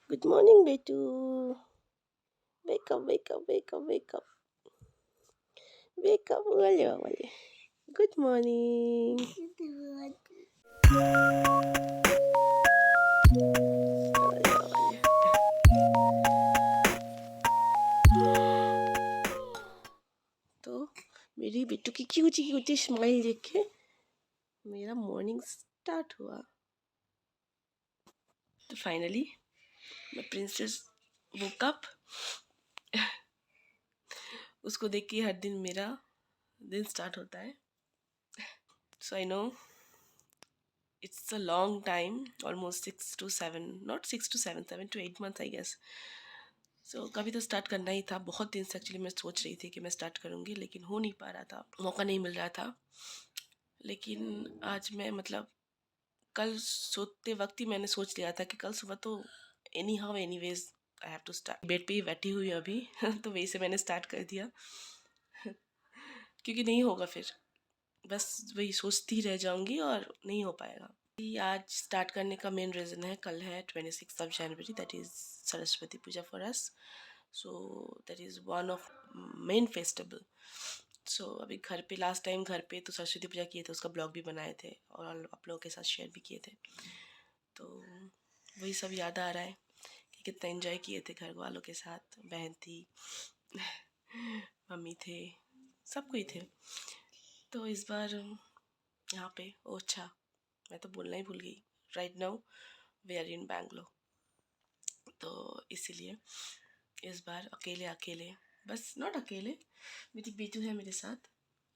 Good morning, Betu. Wake up, wake up, wake up, wake up. Wake up, wale. Good morning. तो मेरी बिट्टू की cutie smile देख के मेरा मॉर्निंग स्टार्ट हुआ। तो finally my princess woke up. उसको देख के हर दिन मेरा दिन स्टार्ट होता है। So I know it's a long time, almost 6 to 7, not 6 to 7, 7 to 8 months I guess. So कभी तो स्टार्ट करना ही था। बहुत दिन से एक्चुअली मैं सोच रही थी कि मैं स्टार्ट करूँगी, लेकिन हो नहीं पा रहा था, मौका नहीं मिल रहा था। लेकिन आज मैं मतलब कल सोते वक्त ही मैंने सोच लिया था कि कल सुबह तो anyhow anyways I have to start. Bed पे ही बैठी हुई अभी तो वही से मैंने स्टार्ट कर दिया क्योंकि नहीं होगा फिर, बस वही सोचती रह जाऊंगी और नहीं हो पाएगा। आज स्टार्ट करने का मेन रीज़न है, कल है 26 जनवरी, that is Saraswati Puja for us. So that is one of main festival. So अभी घर पे लास्ट टाइम घर पे तो सरस्वती पूजा किए थे, उसका ब्लॉग भी बनाए थे और आप लोगों के साथ शेयर भी किए थे। तो वही सब याद आ रहा है कि कितना एंजॉय किए थे घर वालों के साथ। बहन थी मम्मी थे, सब कोई थे। तो इस बार यहाँ पे अच्छा, मैं तो बोलना ही भूल गई, right now we are in Bangalore. तो इसीलिए इस बार अकेले बस, नॉट अकेले, मेरी बेटू है मेरे साथ,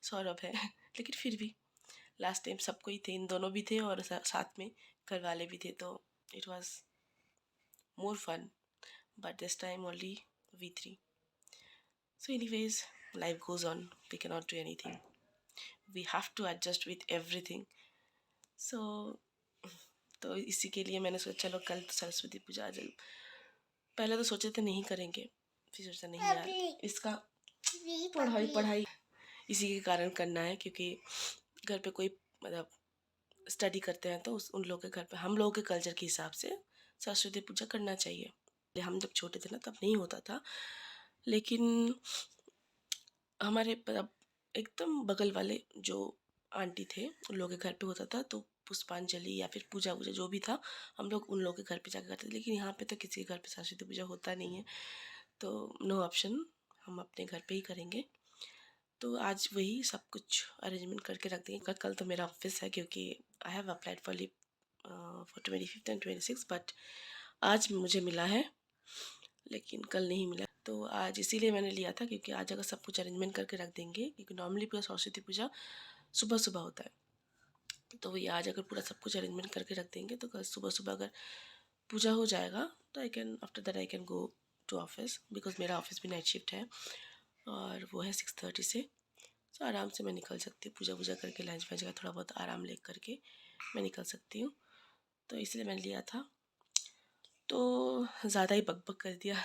सौरभ है लेकिन फिर भी लास्ट टाइम सब कोई थे, इन दोनों भी थे और साथ में घर वाले भी थे, तो it was more fun, but this time only we three. So anyways, life goes on, we can not do anything, we have to adjust with everything. So तो इसी के लिए मैंने सोचा चलो कल तो सरस्वती पूजा आ जाए। पहले तो सोचे थे नहीं करेंगे, फिर सोचा नहीं यार, इसका पढ़ाई इसी के कारण करना है, क्योंकि घर पे कोई मतलब स्टडी करते हैं तो उन लोगों के घर पे हम लोगों के कल्चर के हिसाब से सरस्वती पूजा करना चाहिए। हम जब छोटे थे ना तब नहीं होता था, लेकिन हमारे मतलब एकदम बगल वाले जो आंटी थे उन लोगों के घर पे होता था, तो पुष्पांजलि या फिर पूजा जो भी था हम लोग उन लोगों के घर पे जाकर करते थे। लेकिन यहाँ पे तो किसी के घर पे सरस्वती पूजा होता नहीं है, तो नो ऑप्शन, हम अपने घर पे ही करेंगे। तो आज वही सब कुछ अरेंजमेंट करके रख देंगे। कल तो मेरा ऑफिस है, क्योंकि I have applied for leave for 25 and 26, but आज मुझे मिला है लेकिन कल नहीं मिला। तो आज इसीलिए मैंने लिया था, क्योंकि आज अगर सब कुछ अरेंजमेंट करके रख देंगे, क्योंकि नॉर्मली पूरा सरस्वती पूजा सुबह सुबह होता है, तो वही आज अगर पूरा सब कुछ अरेंजमेंट करके रख देंगे तो कल सुबह सुबह अगर पूजा हो जाएगा तो I can, after that I can go to office, because मेरा ऑफिस भी नाइट शिफ्ट है और वो है 6:30 से। तो आराम से मैं निकल सकती हूँ, पूजा वूजा करके लंच वंच का थोड़ा बहुत आराम ले करके मैं निकल सकती हूँ। तो इसलिए मैंने लिया था। तो ज़्यादा ही बकबक कर दिया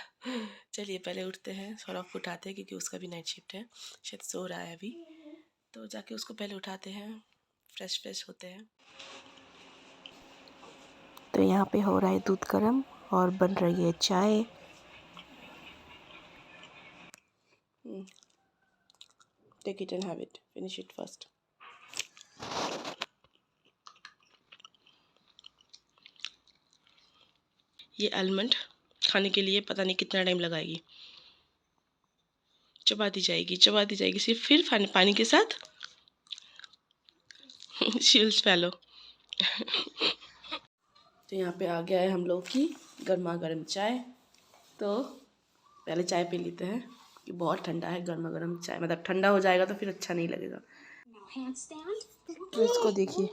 चलिए पहले उठते हैं, सौरभ को उठाते हैं, क्योंकि उसका भी नाइट शिफ्ट है, शायद सो रहा है अभी, तो जाके उसको पहले उठाते हैं, फ्रेश होते हैं। तो यहाँ पे हो रहा है दूध गर्म और बन रही है चाय। Take it and have it, finish it first. ये आलमंड खाने के लिए पता नहीं कितना टाइम लगाएगी, चबाती जाएगी सिर्फ, फिर पानी के साथ शील्स फैलो तो यहाँ पे आ गया है हम लोग की गर्मा गर्म चाय। तो पहले चाय पी लेते हैं, कि बहुत ठंडा है, गर्मा गर्म चाय मतलब ठंडा हो जाएगा तो फिर अच्छा नहीं लगेगा। तो इसको देखिए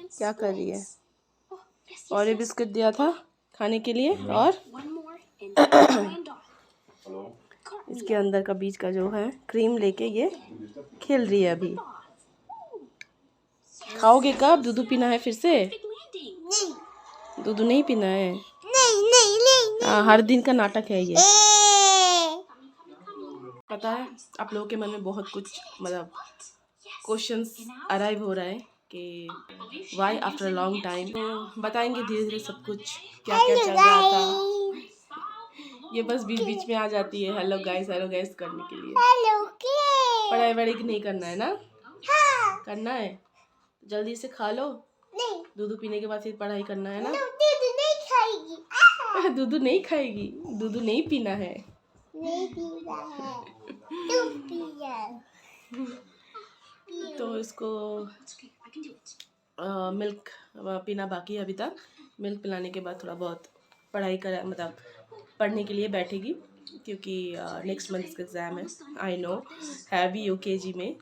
क्या कर रही है, और ये बिस्किट दिया था खाने के लिए, और इसके अंदर का बीच का जो है क्रीम लेके ये खेल रही है। अभी खाओगे कब? दूध पीना है फिर से? दूध नहीं पीना है? नहीं। हर दिन का नाटक है ये। पता है आप लोगों के मन में बहुत कुछ मतलब क्वेश्चंस अराइव हो रहा है कि वाई आफ्टर लॉन्ग टाइम। तो बताएंगे धीरे धीरे सब कुछ, क्या क्या चल रहा था, ये बस बीच बीच में आ जाती है हेलो गाइस करने के लिए। हेलो पढ़ाई वढ़ाई नहीं करना है ना? हाँ। करना है, जल्दी से खा लो। नहीं, दूध पीने के बाद फिर पढ़ाई करना है ना? दूध नहीं खाएगी। दूध नहीं खाएगी, दूध नहीं पीना है। नहीं पीना है, तुम पिया। तो इसको मिल्क पीना बाकी है अभी तक। मिल्क पिलाने के बाद थोड़ा बहुत पढ़ाई कर मतलब पढ़ने के लिए बैठेगी, क्योंकि नेक्स्ट मंथ इसका एग्ज़ाम है। आई नो है भी यूकेजी में,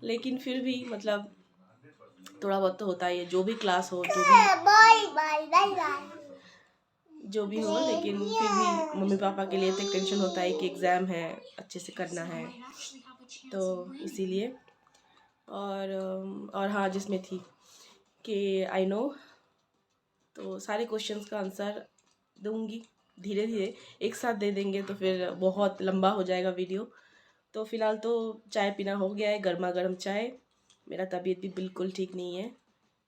लेकिन फिर भी मतलब थोड़ा बहुत तो होता ही है, जो भी क्लास हो, जो भी हो, लेकिन फिर भी मम्मी पापा के लिए तो एक टेंशन होता है कि एग्ज़ाम है, अच्छे से करना है, तो इसीलिए। और हाँ, जिसमें थी कि आई नो, तो सारे क्वेश्चंस का आंसर दूंगी धीरे धीरे, एक साथ दे देंगे तो फिर बहुत लंबा हो जाएगा वीडियो। तो फ़िलहाल तो चाय पीना हो गया है, गर्मा गर्म चाय। मेरा तबीयत भी बिल्कुल ठीक नहीं है,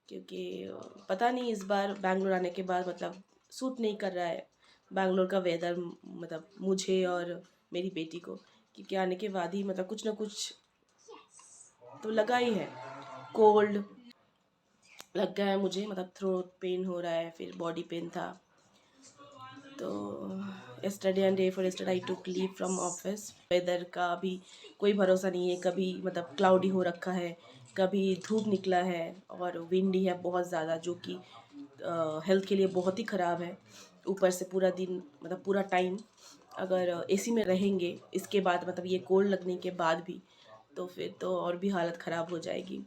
क्योंकि पता नहीं इस बार बैंगलोर आने के बाद मतलब सूट नहीं कर रहा है बैंगलोर का वेदर, मतलब मुझे और मेरी बेटी को, क्योंकि आने के बाद ही मतलब कुछ ना कुछ तो लगा ही है। कोल्ड लग गया है मुझे, मतलब थ्रोट पेन हो रहा है, फिर बॉडी पेन था। तो yesterday and day for yesterday I took leave from office. Weather का अभी कोई भरोसा नहीं है, कभी मतलब क्लाउडी हो रखा है, कभी धूप निकला है, और विंडी है बहुत ज़्यादा, जो कि हेल्थ के लिए बहुत ही ख़राब है। ऊपर से पूरा दिन मतलब पूरा टाइम अगर एसी में रहेंगे इसके बाद, मतलब ये कोल्ड लगने के बाद भी, तो फिर तो और भी हालत ख़राब हो जाएगी।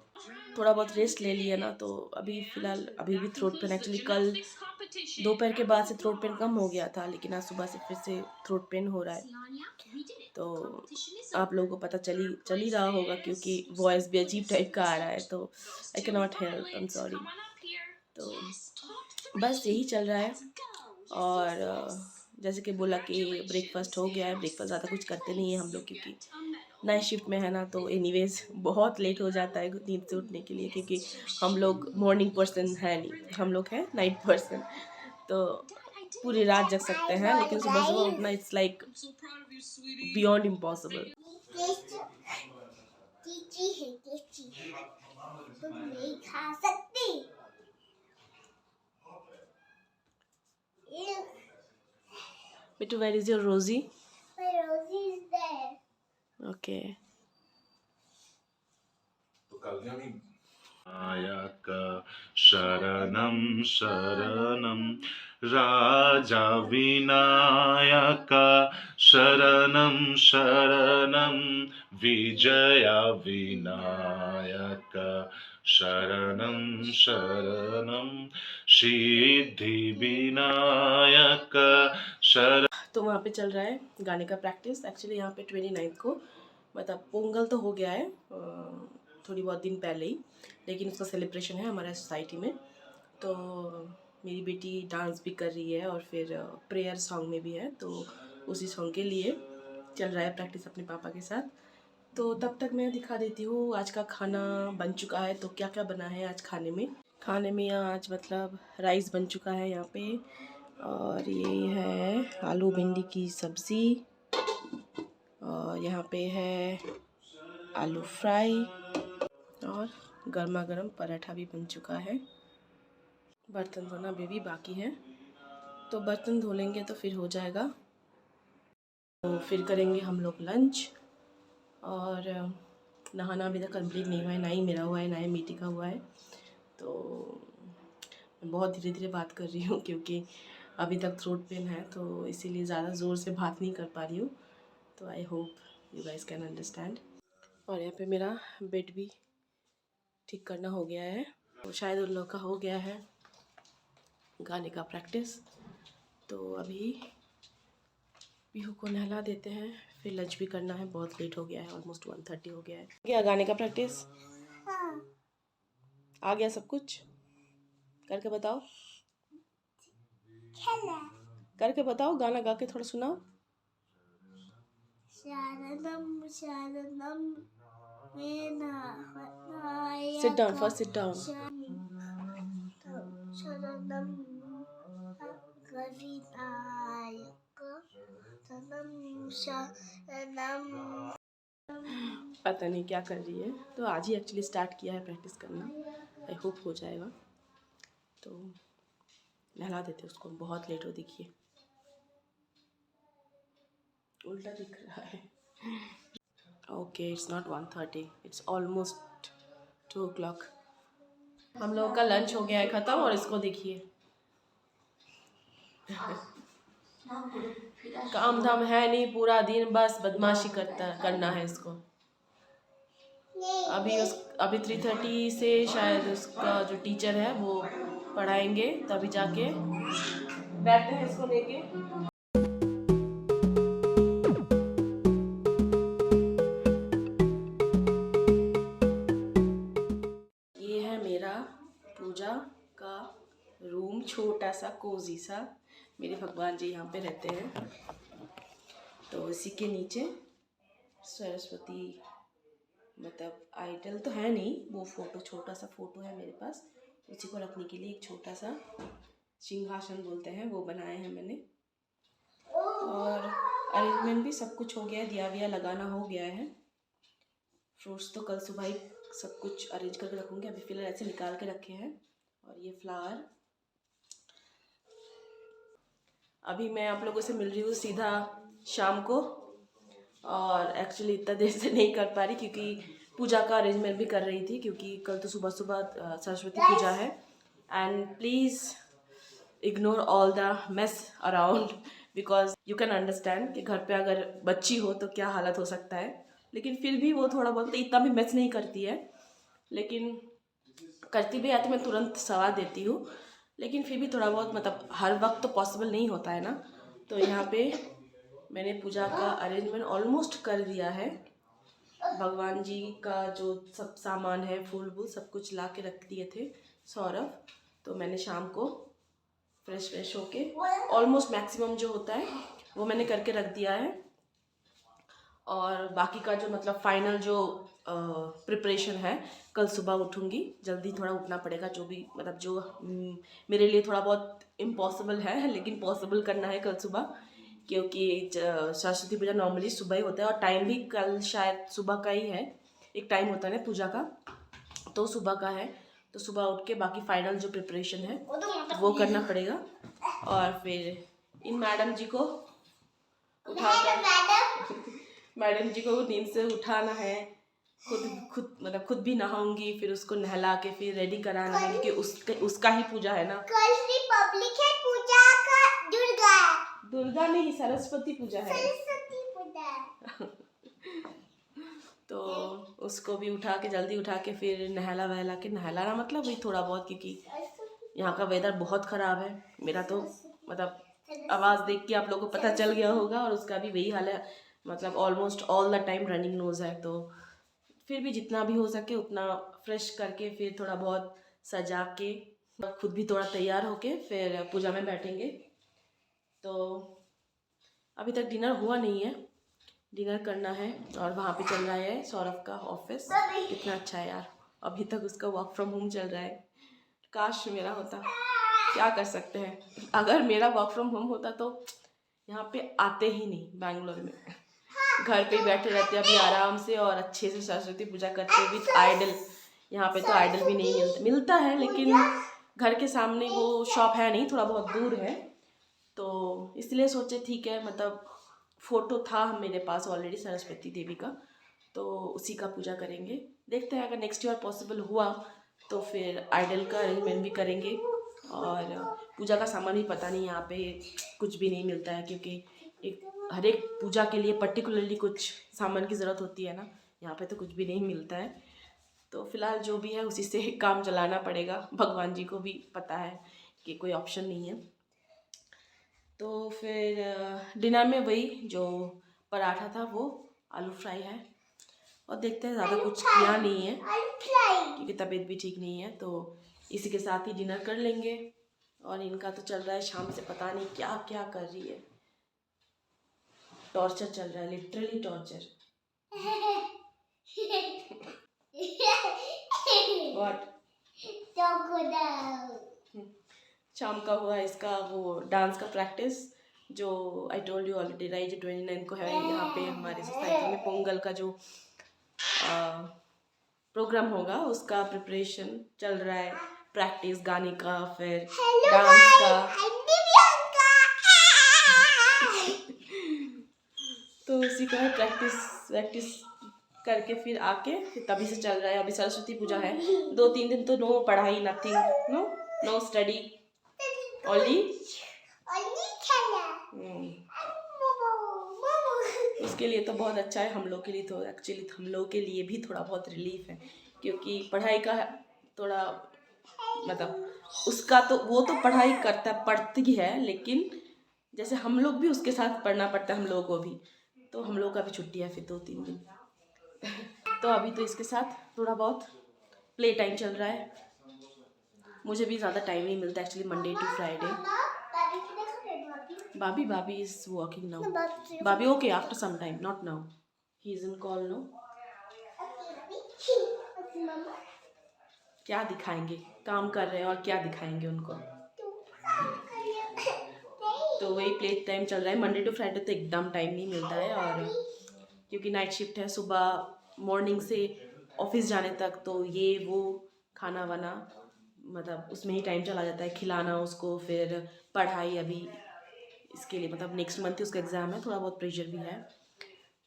थोड़ा बहुत रेस्ट ले लिया ना, तो अभी फ़िलहाल अभी भी थ्रोट पेन, एक्चुअली कल दोपहर के बाद से थ्रोट पेन कम हो गया था, लेकिन आज सुबह से फिर से थ्रोट पेन हो रहा है। तो आप लोगों को पता चल ही रहा होगा, क्योंकि वॉइस भी अजीब टाइप का आ रहा है, तो I can not help, I am sorry. तो बस यही चल रहा है। और जैसे कि बोला कि ब्रेकफास्ट हो गया है। ब्रेकफास्ट ज़्यादा कुछ करते नहीं हैं हम लोग, क्योंकि नाइट शिफ्ट में है ना, तो एनीवेज बहुत लेट हो जाता है नींद से उठने के लिए, क्योंकि हम लोग मॉर्निंग पर्सन है नहीं, हम लोग हैं नाइट पर्सन। तो पूरी रात जग सकते हैं, लेकिन सुबह सुबह उठना इट्स लाइक बियॉन्ड इम्पॉसिबल। तुम नहीं खा सकती। Bitu, where is your Rosie? My Rosie is there. Okay. Ayaka Sharanam Sharanam Raja Vinayaka Sharanam Sharanam Vijaya Vinayaka Sharanam Sharanam Siddhi Vinayaka Sharanam। तो वहाँ पे चल रहा है गाने का प्रैक्टिस। एक्चुअली यहाँ पे 29 को मतलब पोंगल तो हो गया है थोड़ी बहुत दिन पहले ही, लेकिन उसका सेलिब्रेशन है हमारे सोसाइटी में। तो मेरी बेटी डांस भी कर रही है और फिर प्रेयर सॉन्ग में भी है, तो उसी सॉन्ग के लिए चल रहा है प्रैक्टिस अपने पापा के साथ। तो तब तक मैं दिखा देती हूँ आज का खाना बन चुका है। तो क्या क्या बना है आज खाने में आज मतलब राइस बन चुका है यहाँ पे, और ये है आलू भिंडी की सब्ज़ी, और यहाँ पे है आलू फ्राई, और गर्मा गर्म पराठा भी बन चुका है। बर्तन धोना अभी भी बाकी है, तो बर्तन धो लेंगे तो फिर हो जाएगा। तो फिर करेंगे हम लोग लंच। और नहाना अभी तक कंप्लीट नहीं हुआ है, ना ही मेरा हुआ है ना ही मीठी का हुआ है। तो मैं बहुत धीरे धीरे बात कर रही हूँ, क्योंकि अभी तक थ्रोट पेन है, तो इसीलिए ज़्यादा ज़ोर से बात नहीं कर पा रही हूँ। तो I hope you guys can understand. और यहाँ पे मेरा बेड भी ठीक करना हो गया है, तो शायद उन लोग का हो गया है गाने का प्रैक्टिस। तो अभी पीहू को नहला देते हैं, फिर लंच भी करना है, बहुत लेट हो गया है, ऑलमोस्ट 1:30 हो गया है। क्या गाने का प्रैक्टिस आ गया? सब कुछ करके बताओ, करके बताओ, गाना गा के थोड़ा सुनाओ। Sit down first, sit down. शरणम। पता नहीं क्या कर रही है। तो आज ही एक्चुअली स्टार्ट किया है प्रैक्टिस करना। आई होप हो जाएगा। तो नहला देते उसको, बहुत लेट हो, देखिए उल्टा दिख रहा है। Okay, it's not 1:30, it's almost 2 o'clock। हम लोगों का लंच हो गया है ख़त्म और इसको देखिए। काम धाम है नहीं, पूरा दिन बस बदमाशी करना है इसको। अभी 3:30 से शायद उसका जो टीचर है वो पढ़ाएंगे, तभी जाके बैठते हैं इसको लेके। ये है मेरा पूजा का रूम, छोटा सा कोजी सा। मेरे भगवान जी यहाँ पे रहते हैं। तो इसी के नीचे सरस्वती, मतलब आइडल तो है नहीं, वो फोटो, छोटा सा फोटो है मेरे पास। उसी को रखने के लिए एक छोटा सा सिंहासन बोलते हैं, वो बनाए हैं मैंने। और अरेंजमेंट भी सब कुछ हो गया है, दिया विया लगाना हो गया है। फ्रूट्स तो कल सुबह ही सब कुछ अरेंज करके रखूँगी, अभी फ़िलहाल ऐसे निकाल के रखे हैं। और ये फ्लावर, अभी मैं आप लोगों से मिल रही हूँ सीधा शाम को। और एक्चुअली इतना देर से नहीं कर पा रही क्योंकि पूजा का अरेंजमेंट भी कर रही थी, क्योंकि कल तो सुबह सुबह सरस्वती पूजा है। And please ignore all the mess around, because you can understand कि घर पे अगर बच्ची हो तो क्या हालत हो सकता है। लेकिन फिर भी वो थोड़ा बहुत, इतना भी मेस नहीं करती है, लेकिन करती भी है तो मैं तुरंत सवा देती हूँ। लेकिन फिर भी थोड़ा बहुत, मतलब हर वक्त तो पॉसिबल नहीं होता है ना। तो यहाँ पे मैंने पूजा का अरेंजमेंट ऑलमोस्ट कर दिया है। भगवान जी का जो सब सामान है, फूल वूल सब कुछ ला के रख दिए थे सौरभ। तो मैंने शाम को फ्रेश होके ऑलमोस्ट मैक्सिमम जो होता है वो मैंने करके रख दिया है। और बाकी का जो, मतलब फाइनल जो प्रिपरेशन है, कल सुबह उठूँगी, जल्दी थोड़ा उठना पड़ेगा। जो भी, मतलब जो मेरे लिए थोड़ा बहुत इम्पॉसिबल है, लेकिन पॉसिबल करना है कल सुबह, क्योंकि सरस्वती पूजा नॉर्मली सुबह ही होता है। और टाइम भी कल शायद सुबह का ही है, एक टाइम होता है ना पूजा का, तो सुबह का है। तो सुबह उठ के बाकी फाइनल जो प्रिपरेशन है वो करना पड़ेगा। और फिर इन मैडम जी को उठाकर मैडम जी को नींद से उठाना है। खुद खुद भी नहाऊंगी, फिर उसको नहला के फिर रेडी कराना है, क्योंकि उसका ही पूजा है ना। कल रिपब्लिक है, पूजा का दुर्गा है। दुर्गा नहीं, सरस्वती पूजा है। सरस्वती पूजा। तो उसको भी उठा के, जल्दी उठा के फिर नहला के, नहलाना मतलब वही थोड़ा बहुत, क्योंकि यहाँ का वेदर बहुत ख़राब है। मेरा तो मतलब आवाज़ देख के आप लोगों को पता चल गया होगा, और उसका भी वही हाल है, मतलब almost all the time running nose है। तो फिर भी जितना भी हो सके उतना फ्रेश करके, फिर थोड़ा बहुत सजा के, खुद भी थोड़ा तैयार होके फिर पूजा में बैठेंगे। तो अभी तक डिनर हुआ नहीं है, डिनर करना है। और वहाँ पे चल रहा है सौरभ का ऑफिस, कितना अच्छा है यार, अभी तक उसका वर्क फ्रॉम होम चल रहा है। काश मेरा होता, क्या कर सकते हैं। अगर मेरा वर्क फ्रॉम होम होता तो यहाँ पे आते ही नहीं, बैंगलोर में घर पे ही बैठे रहते अभी आराम से, और अच्छे से सरस्वती पूजा करते विथ आइडल। यहाँ पे तो आइडल भी नहीं मिलता है, लेकिन घर के सामने वो शॉप है नहीं, थोड़ा बहुत दूर है। तो इसलिए सोचे ठीक है, मतलब फ़ोटो था मेरे पास ऑलरेडी सरस्वती देवी का, तो उसी का पूजा करेंगे। देखते हैं, अगर नेक्स्ट ईयर पॉसिबल हुआ तो फिर आइडल का अरेंजमेंट भी करेंगे। और पूजा का सामान भी पता नहीं, यहाँ पे कुछ भी नहीं मिलता है, क्योंकि हर एक पूजा के लिए पर्टिकुलरली कुछ सामान की ज़रूरत होती है ना। यहाँ पे तो कुछ भी नहीं मिलता है। तो फिलहाल जो भी है उसी से काम चलाना पड़ेगा। भगवान जी को भी पता है कि कोई ऑप्शन नहीं है। तो फिर डिनर में वही जो पराठा था वो आलू फ्राई है। और देखते हैं, ज़्यादा कुछ किया नहीं है क्योंकि तबीयत भी ठीक नहीं है, तो इसी के साथ ही डिनर कर लेंगे। और इनका तो चल रहा है शाम से, पता नहीं क्या क्या कर रही है, टॉर्चर चल रहा है, लिटरली टॉर्चर। व्हाट? शाम का हुआ इसका वो डांस का प्रैक्टिस, जो I told you already right 29 को है यहाँ पे हमारे सोसाइटी में पोंगल का जो प्रोग्राम होगा उसका प्रिपरेशन चल रहा है, प्रैक्टिस गाने का, फिर डांस का। तो उसी का प्रैक्टिस करके फिर आके फिर तभी से चल रहा है। अभी सरस्वती पूजा है, 2-3 दिन तो नो पढ़ाई, नथिंग, नो स्टडी, ओनली उसके लिए तो बहुत अच्छा है। हम लोग के लिए तो एक्चुअली हम लोग के लिए भी थोड़ा बहुत रिलीफ है, क्योंकि पढ़ाई का थोड़ा मतलब उसका तो वो तो पढ़ाई पढ़ती है, लेकिन जैसे हम लोग भी उसके साथ पढ़ना पड़ता है हम लोगों को भी, तो हम लोग का भी छुट्टी है फिर 2-3 दिन। तो अभी तो इसके साथ थोड़ा बहुत प्ले टाइम चल रहा है। मुझे भी ज़्यादा टाइम नहीं मिलता actually, Monday to Friday. Babi is working now. Babi okay after some time, not now. He is in call no. क्या दिखाएंगे, काम कर रहे हैं और क्या दिखाएंगे उनको। तो वही प्ले टाइम चल रहा है। मंडे टू फ्राइडे तो एकदम टाइम नहीं मिलता है, और क्योंकि नाइट शिफ्ट है, सुबह मॉर्निंग से ऑफिस जाने तक, तो ये वो खाना वाना मतलब उसमें ही टाइम चला जाता है, खिलाना उसको, फिर पढ़ाई अभी इसके लिए मतलब नेक्स्ट मंथ ही उसका एग्ज़ाम है, थोड़ा बहुत प्रेशर भी है,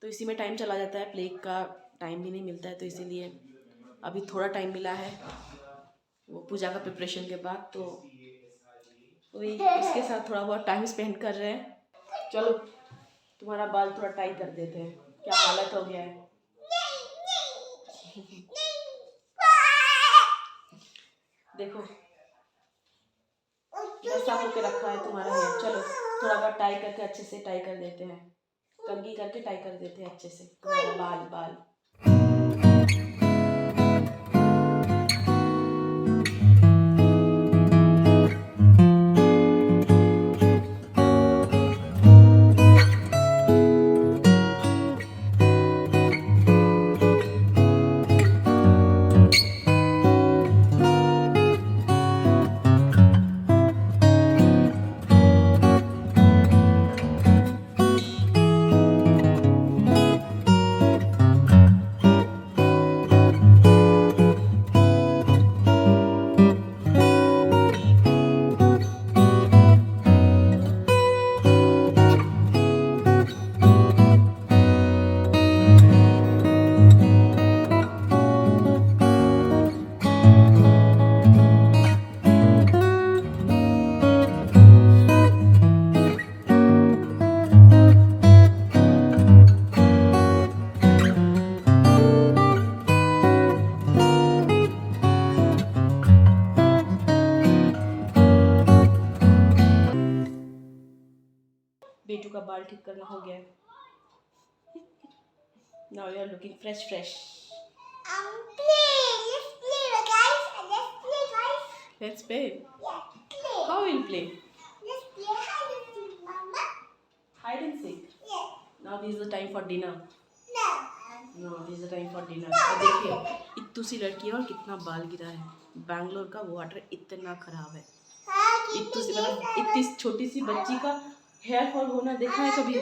तो इसी में टाइम चला जाता है। प्ले का टाइम भी नहीं मिलता है, तो इसीलिए अभी थोड़ा टाइम मिला है वो पूजा का प्रिपरेशन के बाद, तो वही उसके साथ थोड़ा बहुत टाइम स्पेंड कर रहे हैं। चलो तुम्हारा बाल थोड़ा टाई कर देते हैं, क्या हालत हो गया है। देखो ऐसा होके रखा है तुम्हारा हेयर। चलो थोड़ा बहुत टाई करके अच्छे से टाई कर देते हैं, कंघी करके टाई कर देते हैं अच्छे से तुम्हारा बाल। बेटू का बाल ठीक करना हो गया है। Now you are looking fresh. Let's play. How we'll play? Hide and seek. Now this is the time for dinner. No, this is the time for dinner. अब देखिए इतनी सी लड़की है और कितना बाल गिरा है। बैंगलोर का वाटर इतना खराब है, इतनी छोटी सी बच्ची का हेयर फॉल होना देखा है कभी?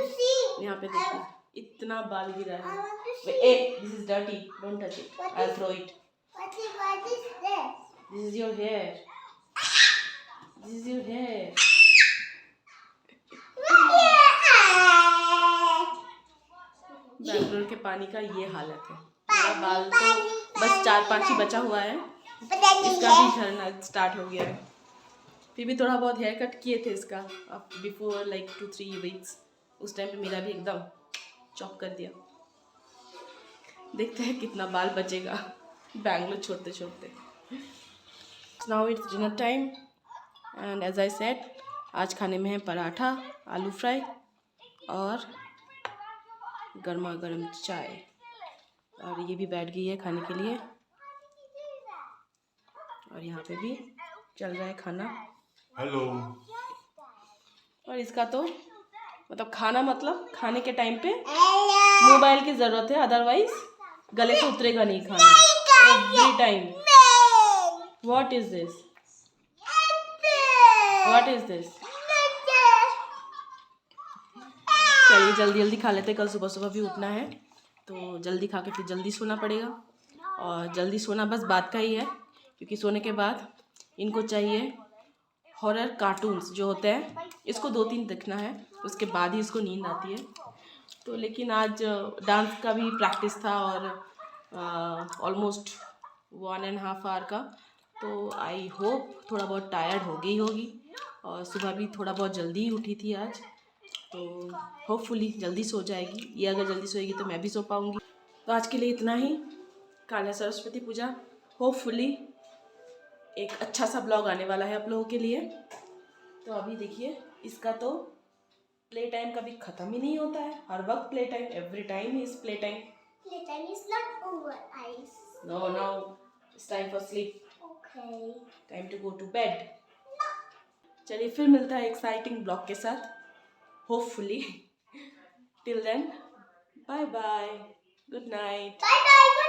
यहाँ पे देखिए इतना बाल गिरा है। This is dirty. Don't touch it. I'll throw it. This is your hair. This is your hair. Bangalore के पानी का ये हालत है। मेरा बाल तो बस 4-5 ही बचा हुआ है, इसका भी झड़ना स्टार्ट हो गया है। फिर भी थोड़ा बहुत हेयर कट किए थे इसका बिफोर लाइक 2-3 वीक्स, उस टाइम पे मेरा भी एकदम चॉप कर दिया। देखते हैं कितना बाल बचेगा बैंगलोर छोड़ते। Now it's dinner time and as I said आज खाने में है पराठा, आलू फ्राई और गर्मा गर्म चाय, और ये भी बैठ गई है खाने के लिए, और यहाँ पे भी चल रहा है खाना। हेलो। और इसका तो मतलब खाने के टाइम पे मोबाइल की ज़रूरत है, अदरवाइज गले से उतरेगा नहीं खाना every time. What is this? चलिए जल्दी जल्दी खा लेते, कल सुबह सुबह भी उठना है तो जल्दी खा के फिर जल्दी सोना पड़ेगा। और जल्दी सोना बस बात का ही है, क्योंकि सोने के बाद इनको चाहिए हॉरर कार्टून्स जो होते हैं, इसको 2-3 देखना है, उसके बाद ही इसको नींद आती है। तो लेकिन आज डांस का भी प्रैक्टिस था और ऑलमोस्ट 1.5 आवर का, तो आई होप थोड़ा बहुत टायर्ड हो गई होगी। और सुबह भी थोड़ा बहुत जल्दी ही उठी थी आज, तो होपफुली जल्दी सो जाएगी। ये अगर जल्दी सोएगी तो मैं भी सो पाऊँगी। तो आज के लिए इतना ही। कल है सरस्वती पूजा, होपफुली एक अच्छा सा ब्लॉग आने वाला है आप लोगों के लिए। तो अभी देखिए, इसका तो प्ले टाइम कभी ख़त्म ही नहीं होता है, हर वक्त play time, every time is play time. Playtime is not over, Ice. No no, it's time for sleep, Okay. Time to go to bed. चलिए फिर मिलता है एक्साइटिंग ब्लॉग के साथ, hopefully. Till then, bye bye, good night. Bye bye.